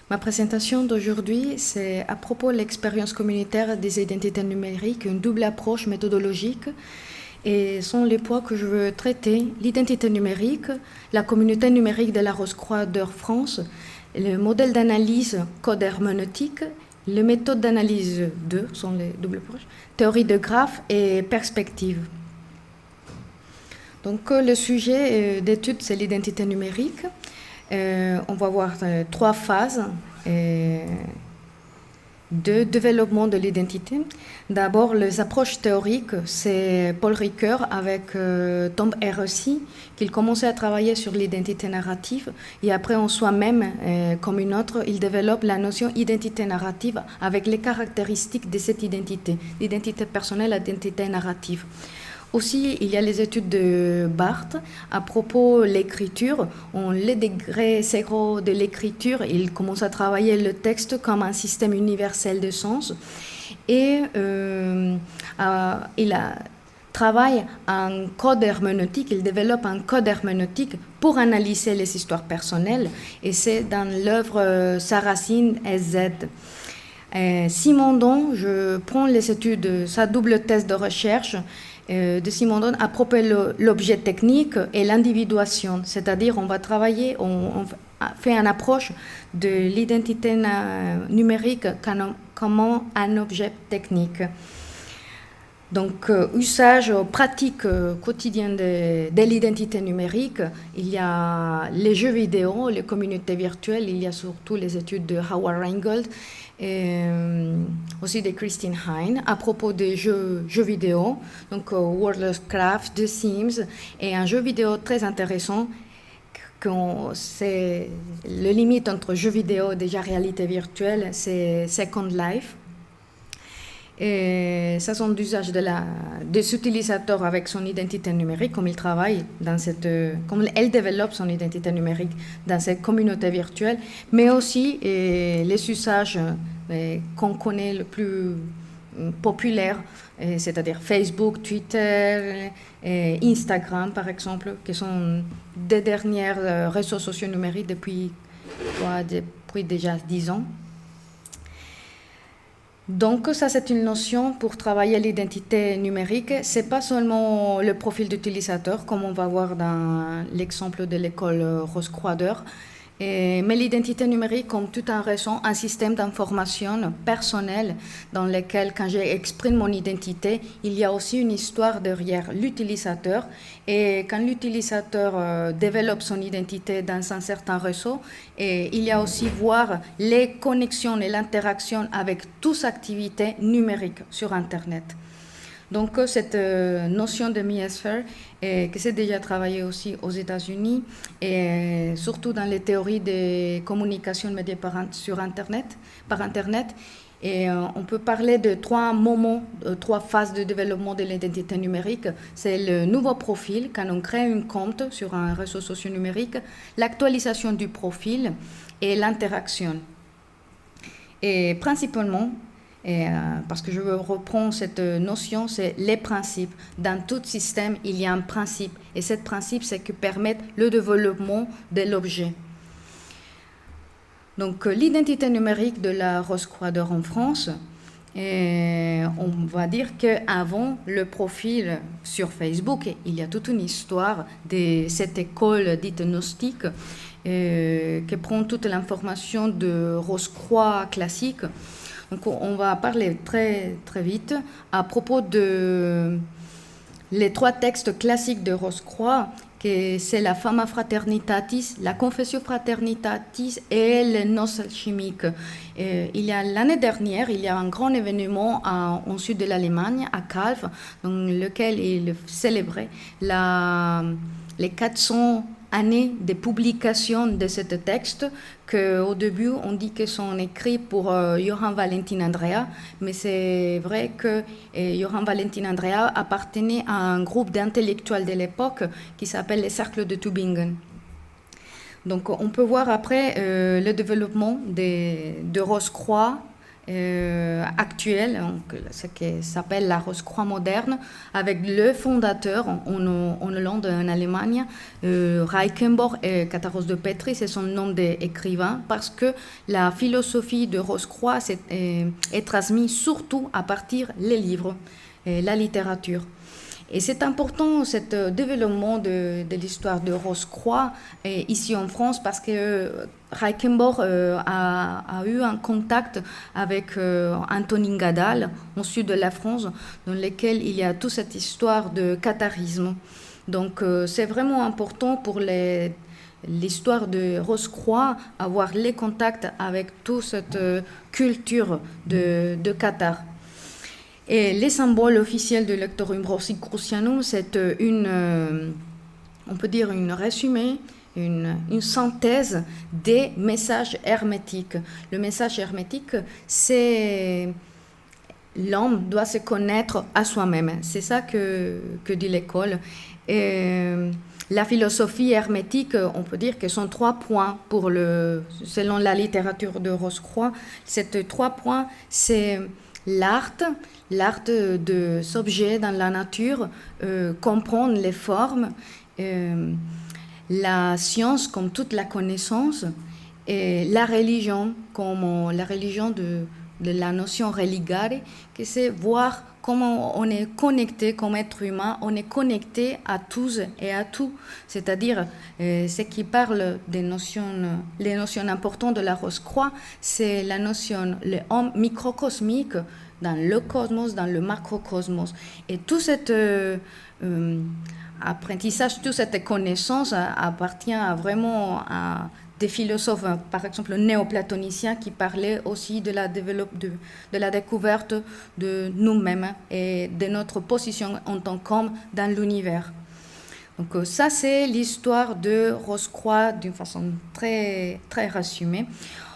Ma présentation d'aujourd'hui, c'est à propos de l'expérience communautaire des identités numériques, une double approche méthodologique. Et sont les points que je veux traiter: l'identité numérique, la communauté numérique de la Rose-Croix d'Or France, le modèle d'analyse code herméneutique, les méthodes d'analyse 2 sont les doubles approches, théorie de graphes et perspective. Donc le sujet d'étude, c'est l'identité numérique. On va voir trois phases de développement de l'identité. D'abord, les approches théoriques, c'est Paul Ricoeur avec Tom Rossi, qu'il commençait à travailler sur l'identité narrative, et après en soi-même, comme une autre, il développe la notion d'identité narrative avec les caractéristiques de cette identité, l'identité personnelle, l'identité narrative. Aussi, il y a les études de Barthes à propos de l'écriture. En le degré zéro de l'écriture, il commence à travailler le texte comme un système universel de sens. Et il travaille un code herméneutique, il développe un code herméneutique pour analyser les histoires personnelles. Et c'est dans l'œuvre Sarracine et Z. Simondon, je prends les études, sa double thèse de recherche de Simondon à propos de l'objet technique et l'individuation, c'est-à-dire on va travailler, on fait une approche de l'identité numérique comme un objet technique. Donc, usage pratique quotidien de l'identité numérique, il y a les jeux vidéo, les communautés virtuelles, il y a surtout les études de Howard Rheingold et aussi de Christine Hein à propos des jeux vidéo, donc World of Warcraft, The Sims, et un jeu vidéo très intéressant, c'est le limite entre jeux vidéo et déjà réalité virtuelle, c'est Second Life. Et ça, sont d'usage des utilisateurs avec son identité numérique, comme il travaille comme elle développe son identité numérique dans cette communauté virtuelle, mais aussi les usages qu'on connaît le plus populaires, c'est-à-dire Facebook, Twitter, Instagram par exemple, qui sont des derniers réseaux sociaux numériques depuis déjà 10 ans. Donc ça, c'est une notion pour travailler l'identité numérique. C'est pas seulement le profil d'utilisateur, comme on va voir dans l'exemple de l'école Rose-Croix d'Or, mais l'identité numérique comme tout un réseau, un système d'information personnelle dans lequel, quand j'exprime mon identité, il y a aussi une histoire derrière l'utilisateur. Et quand l'utilisateur développe son identité dans un certain réseau, il y a aussi voir les connexions et l'interaction avec toutes les activités numériques sur Internet. Donc cette notion de myosphère, que c'est déjà travaillé aussi aux États-Unis et surtout dans les théories de communication médias sur Internet, par Internet. Et on peut parler de trois moments, trois phases de développement de l'identité numérique. C'est le nouveau profil, quand on crée un compte sur un réseau social numérique, l'actualisation du profil et l'interaction. Et principalement, parce que je veux reprendre cette notion, c'est les principes. Dans tout système, il y a un principe. Et ce principe, c'est que permettre le développement de l'objet. Donc, l'identité numérique de la Rose-Croix d'Or en France, on va dire qu'avant le profil sur Facebook, il y a toute une histoire de cette école dite gnostique qui prend toute l'information de Rose-Croix classique. Donc on va parler très, très vite à propos de les trois textes classiques de Rose-Croix, que c'est la Fama Fraternitatis, la Confessio Fraternitatis et le Nos Alchimiques. L'année dernière, il y a un grand événement au sud de l'Allemagne, à Calw, dans lequel il célébrait les 400 années de publication de ce texte, qu'au début on dit qu'ils sont écrits pour Johann Valentin Andrea, mais c'est vrai que Johann Valentin Andrea appartenait à un groupe d'intellectuels de l'époque qui s'appelle les Cercles de Tübingen. Donc on peut voir après le développement de Rose-Croix actuelle, donc, ce qui s'appelle la Rose-Croix moderne, avec le fondateur en Hollande, en Allemagne, Reichenbach et Catharos de Petri, c'est son nom d'écrivain, parce que la philosophie de Rose-Croix est transmise surtout à partir des livres, la littérature. Et c'est important, ce développement de l'histoire de Rose-Croix ici en France, parce que Reichenbach a eu un contact avec Antonin Gadal, au sud de la France, dans lequel il y a toute cette histoire de catharisme. Donc c'est vraiment important pour l'histoire de Rose-Croix, avoir les contacts avec toute cette culture de cathare. Et les symboles officiels de Lectorum Rosicrucianum, c'est on peut dire une résumé, une synthèse des messages hermétiques. Le message hermétique, c'est l'homme doit se connaître à soi-même. C'est ça que dit l'école. Et la philosophie hermétique, on peut dire que sont 3 points selon la littérature de Rose-Croix. Ces 3 points, c'est l'art de s'objet dans la nature, comprendre les formes, la science comme toute la connaissance, et la religion comme la religion de la notion religare, que c'est voir comment on est connecté comme être humain, on est connecté à tous et à tout, c'est-à-dire ce qui parle les notions importantes de la Rose-Croix, c'est la notion, l'homme microcosmique, dans le cosmos, dans le macrocosmos. Et tout cet apprentissage, toute cette connaissance appartient vraiment à des philosophes, par exemple néoplatoniciens, qui parlaient aussi de la découverte de nous-mêmes et de notre position en tant qu'homme dans l'univers. Donc ça, c'est l'histoire de Rose-Croix d'une façon très, très résumée.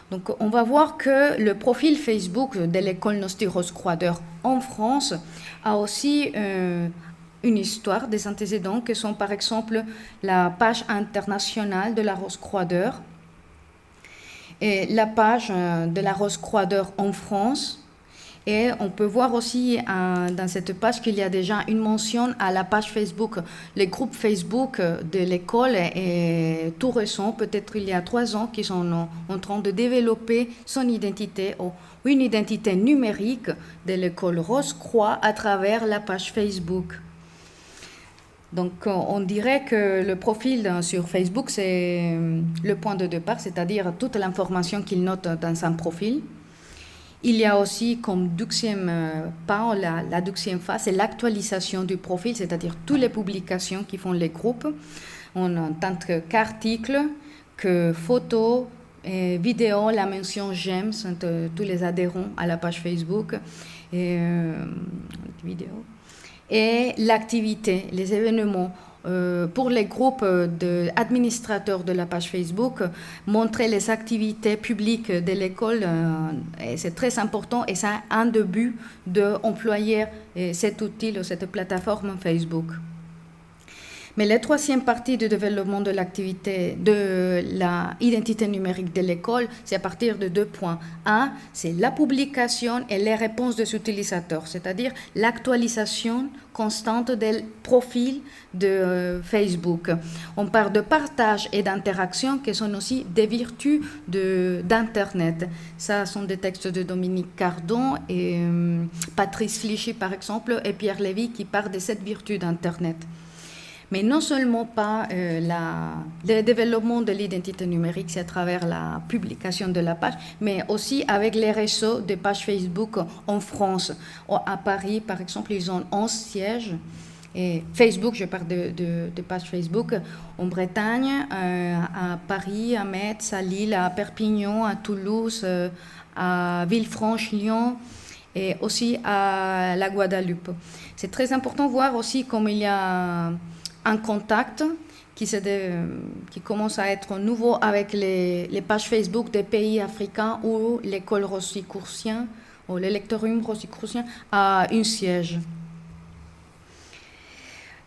Donc, on va voir que le profil Facebook de l'école Gnostique Rose-Croix-d'Or en France a aussi une histoire, des antécédents qui sont par exemple la page internationale de la Rose-Croix-d'Or et la page de la Rose-Croix-d'Or en France. Et on peut voir aussi dans cette page qu'il y a déjà une mention à la page Facebook. Le groupe Facebook de l'école est tout récent, peut-être il y a 3 ans, qui sont en train de développer son identité, ou une identité numérique de l'école Rose-Croix à travers la page Facebook. Donc on dirait que le profil sur Facebook, c'est le point de départ, c'est-à-dire toute l'information qu'il note dans son profil. Il y a aussi comme deuxième pas, la deuxième phase, c'est l'actualisation du profil, c'est-à-dire toutes les publications qui font les groupes, en tant qu'articles, que photos, et vidéos, la mention j'aime, tous les adhérents à la page Facebook, et vidéos, et l'activité, les événements. Pour les groupes d'administrateurs de la page Facebook, montrer les activités publiques de l'école, c'est très important et c'est un des buts d'employer cet outil, cette plateforme Facebook. Mais la troisième partie du développement de l'activité, de l'identité numérique de l'école, c'est à partir de 2 points. Un, c'est la publication et les réponses des utilisateurs, c'est-à-dire l'actualisation constante des profils de Facebook. On parle de partage et d'interaction qui sont aussi des vertus d'Internet. Ça sont des textes de Dominique Cardon et Patrice Flichy, par exemple, et Pierre Lévy qui parlent de cette vertu d'Internet. Mais non seulement pas le développement de l'identité numérique, c'est à travers la publication de la page, mais aussi avec les réseaux de pages Facebook en France. À Paris, par exemple, ils ont 11 sièges. Et Facebook, je parle de pages Facebook, en Bretagne, à Paris, à Metz, à Lille, à Perpignan, à Toulouse, à Villefranche-Lyon et aussi à la Guadeloupe. C'est très important de voir aussi comme il y a un contact qui commence à être nouveau avec les pages Facebook des pays africains où l'école rosicrucienne ou le lectorum rosicrucien a un siège.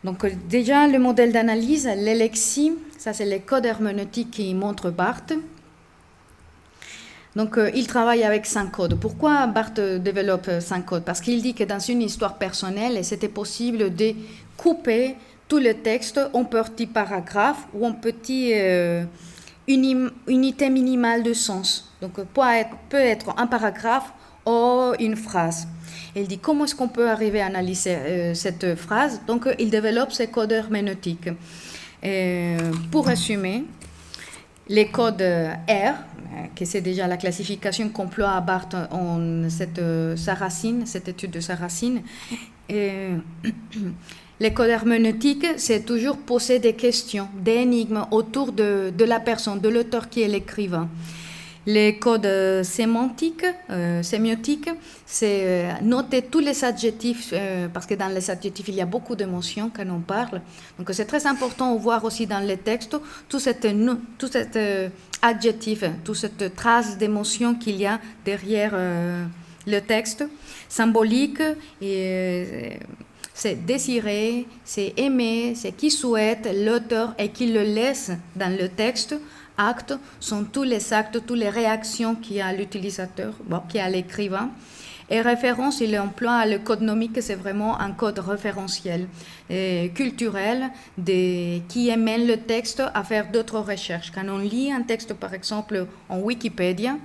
Donc déjà le modèle d'analyse, l'élexie, ça c'est les codes herméneutiques qui montre Barthes. Donc, il travaille avec 5 codes. Pourquoi Barthes développe 5 codes? Parce qu'il dit que dans une histoire personnelle, c'était possible de couper tout le texte en petits paragraphes ou en petites unités minimales de sens. Donc, peut être un paragraphe ou une phrase. Il dit comment est-ce qu'on peut arriver à analyser cette phrase. Donc, il développe ces codes herméneutiques. Pour résumer, les codes R, que c'est déjà la classification qu'emploie Barthes en cette étude de Sarracine. Les codes herméneutiques, c'est toujours poser des questions, des énigmes autour de la personne, de l'auteur qui est l'écrivain. Les codes sémiotiques, c'est noter tous les adjectifs, parce que dans les adjectifs, il y a beaucoup d'émotions quand on parle. Donc, c'est très important de voir aussi dans les textes tout cet adjectif, toute cette trace d'émotion qu'il y a derrière le texte. Symbolique, c'est désirer, c'est aimer, c'est qui souhaite l'auteur et qui le laisse dans le texte. Actes sont tous les actes, toutes les réactions qu'il y a à l'utilisateur, qu'il y a à l'écrivain. Et référence, il emploie le code nomique, c'est vraiment un code référentiel et culturel qui amène le texte à faire d'autres recherches. Quand on lit un texte, par exemple, en Wikipédia,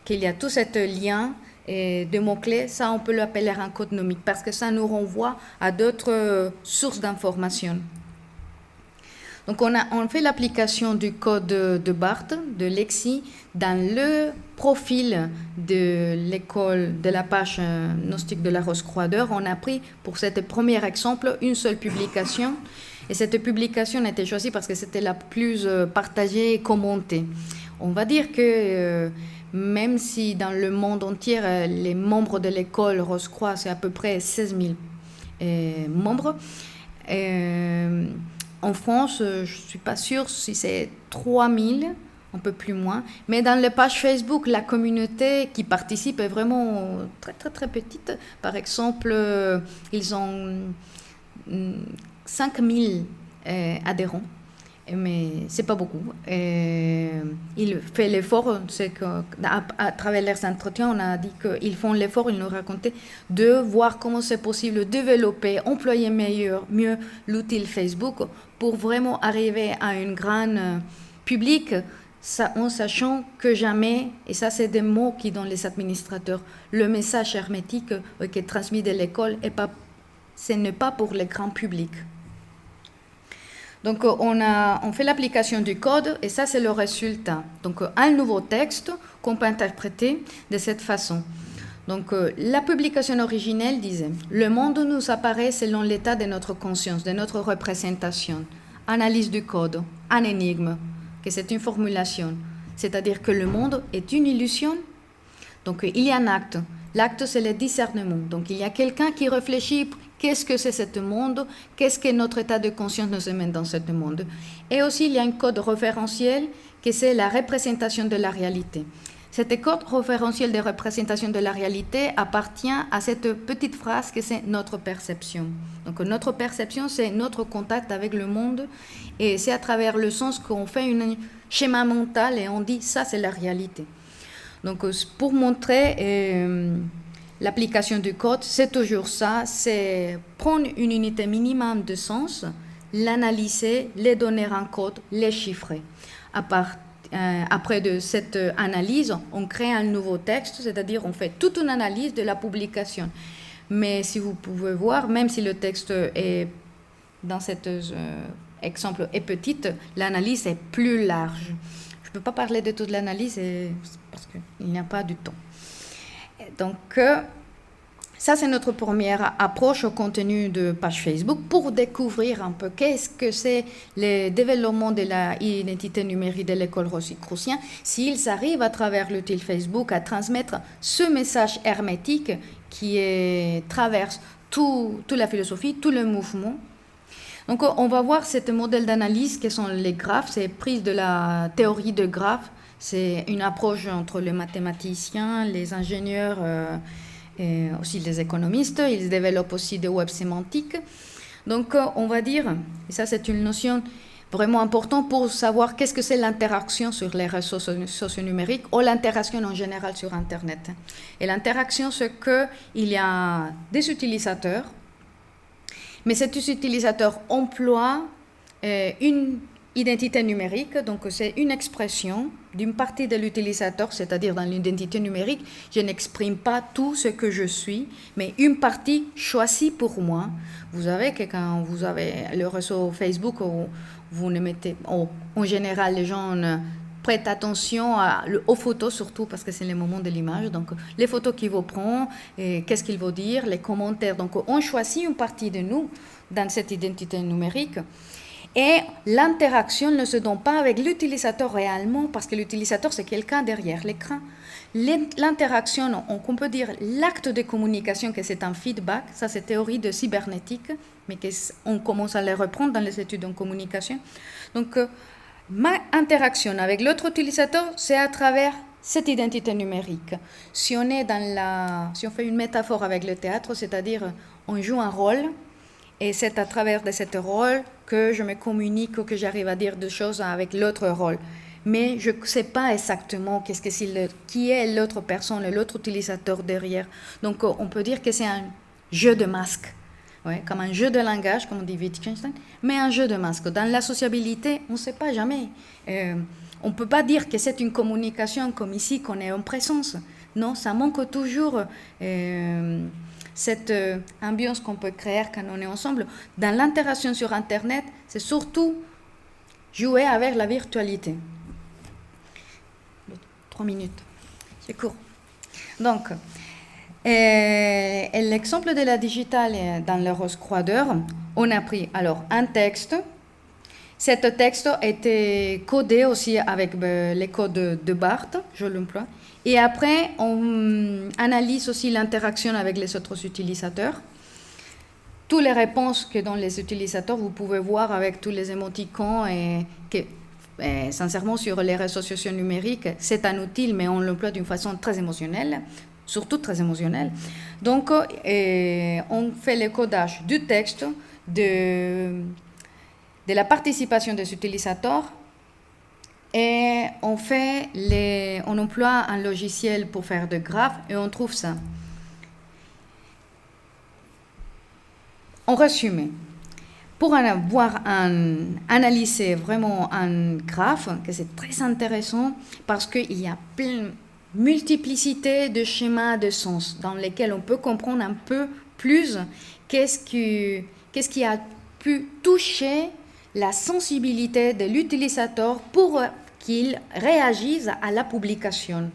qu'il y a tout ce lien de mots-clés, ça, on peut l'appeler un code nomique parce que ça nous renvoie à d'autres sources d'informations. Donc, on fait l'application du code de Barthes, de Lexi, dans le profil de l'école de la page gnostique de la Rose-Croix d'Or. On a pris pour cet premier exemple une seule publication. Et cette publication a été choisie parce que c'était la plus partagée et commentée. On va dire que même si dans le monde entier, les membres de l'école Rose-Croix, c'est à peu près 16 000 membres, en France, je ne suis pas sûre si c'est 3 000, un peu plus moins. Mais dans les pages Facebook, la communauté qui participe est vraiment très, très, très petite. Par exemple, ils ont 5 000 adhérents. Mais ce n'est pas beaucoup. Il fait l'effort, c'est qu'à travers leurs entretiens, on a dit qu'ils font l'effort, ils nous racontaient, de voir comment c'est possible de développer, employer mieux l'outil Facebook pour vraiment arriver à un grand public, en sachant que jamais, et ça c'est des mots qui donnent les administrateurs, le message hermétique qui est transmis de l'école, ce n'est pas pour le grand public. Donc, on fait l'application du code et ça, c'est le résultat. Donc, un nouveau texte qu'on peut interpréter de cette façon. Donc, la publication originelle disait « Le monde nous apparaît selon l'état de notre conscience, de notre représentation. Analyse du code, un énigme, que c'est une formulation. C'est-à-dire que le monde est une illusion. Donc, il y a un acte. L'acte, c'est le discernement. Donc, il y a quelqu'un qui réfléchit. Qu'est-ce que c'est ce monde? Qu'est-ce que notre état de conscience nous amène dans ce monde? Et aussi, il y a un code référentiel qui c'est la représentation de la réalité. Cet code référentiel de représentation de la réalité appartient à cette petite phrase que c'est notre perception. Donc, notre perception, c'est notre contact avec le monde et c'est à travers le sens qu'on fait un schéma mental et on dit ça, c'est la réalité. Donc, pour montrer l'application du code, c'est toujours ça, c'est prendre une unité minimum de sens, l'analyser, les donner un code, les chiffrer. Après de cette analyse, on crée un nouveau texte, c'est-à-dire on fait toute une analyse de la publication. Mais si vous pouvez voir, même si le texte est dans cet exemple est petite, l'analyse est plus large. Je ne peux pas parler de toute l'analyse parce qu'il n'y a pas du temps. Donc, ça, c'est notre première approche au contenu de page Facebook pour découvrir un peu qu'est-ce que c'est le développement de l'identité numérique de l'école Rosicrucien, s'ils arrivent à travers l'outil Facebook à transmettre ce message hermétique qui traverse toute la philosophie, tout le mouvement. Donc, on va voir ce modèle d'analyse qui sont les graphes, c'est prise de la théorie de graphes, c'est une approche entre les mathématiciens, les ingénieurs, et aussi les économistes, ils développent aussi des web sémantiques. Donc, on va dire, et ça c'est une notion vraiment important pour savoir qu'est-ce que c'est l'interaction sur les réseaux sociaux numériques ou l'interaction en général sur Internet. Et l'interaction, c'est qu'il y a des utilisateurs, mais ces utilisateurs emploient une identité numérique, donc c'est une expression d'une partie de l'utilisateur, c'est-à-dire dans l'identité numérique, je n'exprime pas tout ce que je suis, mais une partie choisie pour moi. Vous savez que quand vous avez le réseau Facebook, vous ne mettez, en général, les gens prêtent attention aux photos surtout parce que c'est le moment de l'image. Donc les photos qu'il vous prend, qu'est-ce qu'il veut dire, les commentaires. Donc on choisit une partie de nous dans cette identité numérique. Et l'interaction ne se donne pas avec l'utilisateur réellement, parce que l'utilisateur, c'est quelqu'un derrière l'écran. L'interaction, on peut dire l'acte de communication, que c'est un feedback, ça c'est théorie de cybernétique, mais on commence à les reprendre dans les études en communication. Donc, ma interaction avec l'autre utilisateur, c'est à travers cette identité numérique. Si on fait une métaphore avec le théâtre, c'est-à-dire on joue un rôle, et c'est à travers de ce rôle que je me communique ou que j'arrive à dire des choses avec l'autre rôle. Mais je ne sais pas exactement qui est l'autre personne, l'autre utilisateur derrière. Donc, on peut dire que c'est un jeu de masques, ouais, comme un jeu de langage, comme dit Wittgenstein, mais un jeu de masques. Dans la sociabilité, on ne sait pas jamais. On ne peut pas dire que c'est une communication comme ici, qu'on est en présence. Non, ça manque toujours cette ambiance qu'on peut créer quand on est ensemble. Dans l'interaction sur Internet, c'est surtout jouer avec la virtualité. 3 minutes, c'est court. Donc, l'exemple de la digitale dans le Rose-Croix-D'Or, on a pris alors un texte. Cet texte a été codé aussi avec les codes de Barthes, je l'emploie. Et après, on analyse aussi l'interaction avec les autres utilisateurs. Toutes les réponses que donnent les utilisateurs, vous pouvez voir avec tous les émoticônes sincèrement, sur les réseaux sociaux numériques, c'est un outil, mais on l'emploie d'une façon très émotionnelle, surtout très émotionnelle. Donc, on fait le codage du texte, de la participation des utilisateurs, et on emploie un logiciel pour faire de graphes, et on trouve ça. En résumé, pour analyser vraiment un graphe, que c'est très intéressant parce qu'il y a plein multiplicité de schémas de sens dans lesquels on peut comprendre un peu plus qu'est-ce qui a pu toucher la sensibilité de l'utilisateur pour qu'il réagisse à la publication.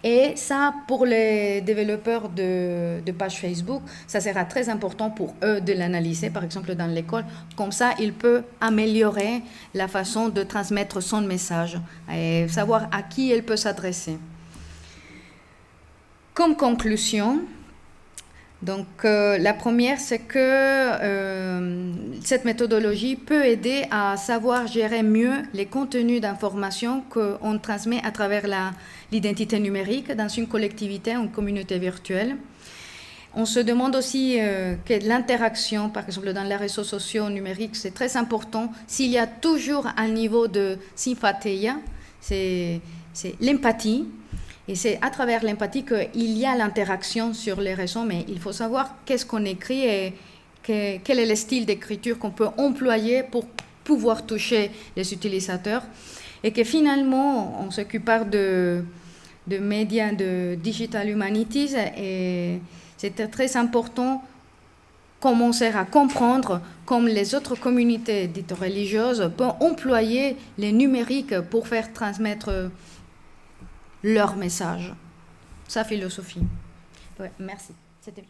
Et ça, pour les développeurs de pages Facebook, ça sera très important pour eux de l'analyser, par exemple dans l'école. Comme ça, ils peuvent améliorer la façon de transmettre son message et savoir à qui il peut s'adresser. Comme conclusion, donc la première, c'est que cette méthodologie peut aider à savoir gérer mieux les contenus d'information qu'on transmet à travers l'identité numérique dans une collectivité, une communauté virtuelle. On se demande aussi que l'interaction, par exemple dans les réseaux sociaux numériques, c'est très important. S'il y a toujours un niveau de sympathie, c'est l'empathie. Et c'est à travers l'empathie qu'il y a l'interaction sur les réseaux, mais il faut savoir qu'est-ce qu'on écrit et quel est le style d'écriture qu'on peut employer pour pouvoir toucher les utilisateurs. Et que finalement, on s'occupe de médias de Digital Humanities et c'était très important commencer à comprendre comme les autres communautés dites religieuses peuvent employer les numériques pour faire transmettre leur message, sa philosophie. Ouais, merci. C'était